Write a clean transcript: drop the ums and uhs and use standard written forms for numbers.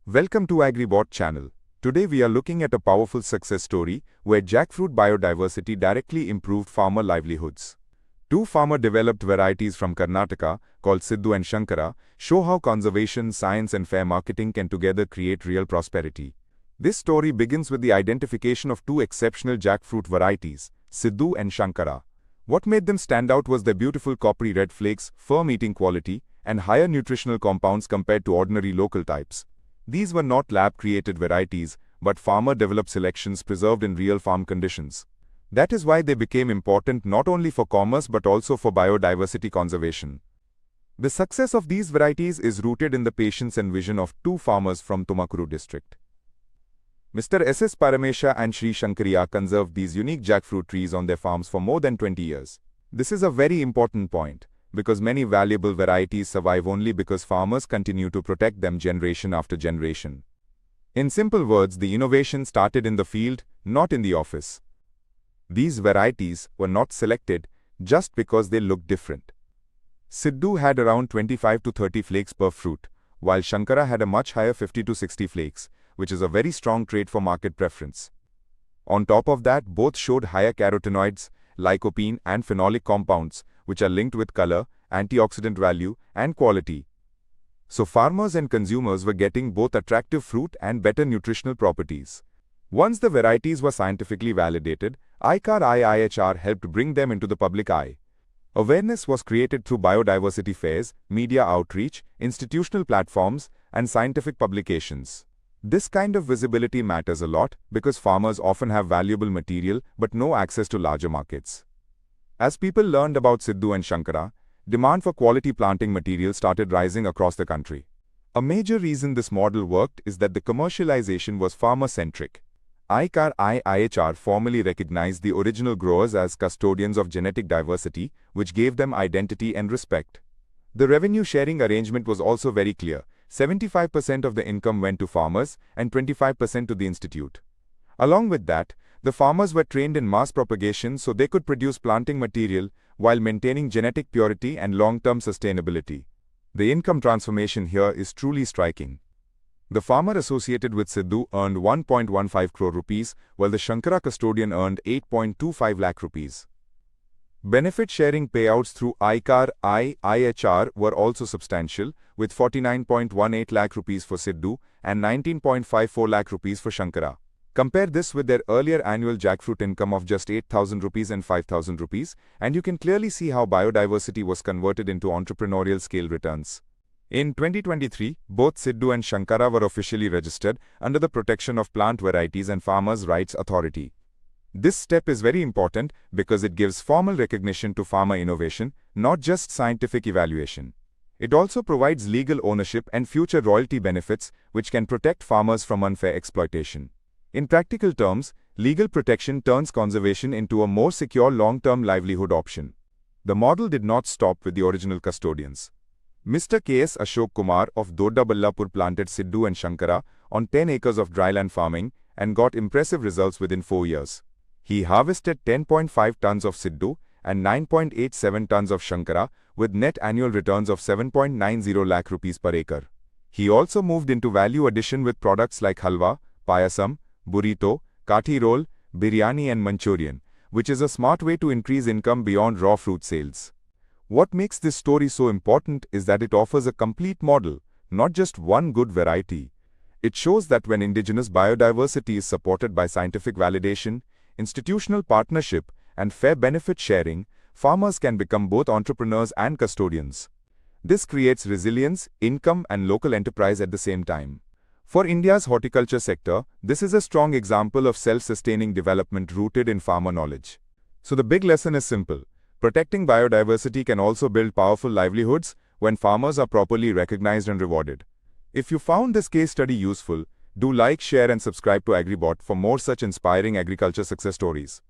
Welcome to AgriBot channel. Today we are looking at a powerful success story where jackfruit biodiversity directly improved farmer livelihoods. Two farmer-developed varieties from Karnataka, called Siddu and Shankara, show how conservation, science and fair marketing can together create real prosperity. This story begins with the identification of two exceptional jackfruit varieties, Siddu and Shankara. What made them stand out was their beautiful coppery-red flakes, firm eating quality, and higher nutritional compounds compared to ordinary local types. These were not lab-created varieties, but farmer-developed selections preserved in real farm conditions. That is why they became important not only for commerce but also for biodiversity conservation. The success of these varieties is rooted in the patience and vision of two farmers from Tumakuru district. Mr. S.S. Paramesha and Shri Shankariya conserved these unique jackfruit trees on their farms for more than 20 years. This is a very important point, because many valuable varieties survive only because farmers continue to protect them generation after generation. In simple words, the innovation started in the field, not in the office. These varieties were not selected just because they looked different. Siddu had around 25 to 30 flakes per fruit, while Shankara had a much higher 50 to 60 flakes, which is a very strong trait for market preference. On top of that, both showed higher carotenoids, lycopene and phenolic compounds, which are linked with color, antioxidant value, and quality. So farmers and consumers were getting both attractive fruit and better nutritional properties. Once the varieties were scientifically validated, ICAR IIHR helped bring them into the public eye. Awareness was created through biodiversity fairs, media outreach, institutional platforms, and scientific publications. This kind of visibility matters a lot because farmers often have valuable material but no access to larger markets. As people learned about Siddu and Shankara, demand for quality planting material started rising across the country. A major reason this model worked is that the commercialization was farmer-centric. ICAR IIHR formally recognized the original growers as custodians of genetic diversity, which gave them identity and respect. The revenue-sharing arrangement was also very clear. 75% of the income went to farmers and 25% to the institute. Along with that, the farmers were trained in mass propagation so they could produce planting material while maintaining genetic purity and long-term sustainability. The income transformation here is truly striking. The farmer associated with Siddu earned 1.15 crore rupees, while the Shankara custodian earned 8.25 lakh rupees. Benefit-sharing payouts through ICAR IIHR were also substantial, with 49.18 lakh rupees for Siddu and 19.54 lakh rupees for Shankara. Compare this with their earlier annual jackfruit income of just 8,000 rupees and 5,000 rupees, and you can clearly see how biodiversity was converted into entrepreneurial scale returns. In 2023, both Siddu and Shankara were officially registered under the Protection of Plant Varieties and Farmers' Rights Authority. This step is very important because it gives formal recognition to farmer innovation, not just scientific evaluation. It also provides legal ownership and future royalty benefits which can protect farmers from unfair exploitation. In practical terms, legal protection turns conservation into a more secure long-term livelihood option. The model did not stop with the original custodians. Mr. K.S. Ashok Kumar of Doddaballapur planted Siddu and Shankara on 10 acres of dryland farming and got impressive results within 4 years. He harvested 10.5 tons of Siddu and 9.87 tons of Shankara with net annual returns of 7.90 lakh rupees per acre. He also moved into value addition with products like halwa, payasam, burrito, kathi roll, biryani and Manchurian, which is a smart way to increase income beyond raw fruit sales. What makes this story so important is that it offers a complete model, not just one good variety. It shows that when indigenous biodiversity is supported by scientific validation, institutional partnership, and fair benefit sharing, farmers can become both entrepreneurs and custodians. This creates resilience, income, and local enterprise at the same time. For India's horticulture sector, this is a strong example of self-sustaining development rooted in farmer knowledge. So the big lesson is simple. Protecting biodiversity can also build powerful livelihoods when farmers are properly recognized and rewarded. If you found this case study useful, do like, share and subscribe to AgriBot for more such inspiring agriculture success stories.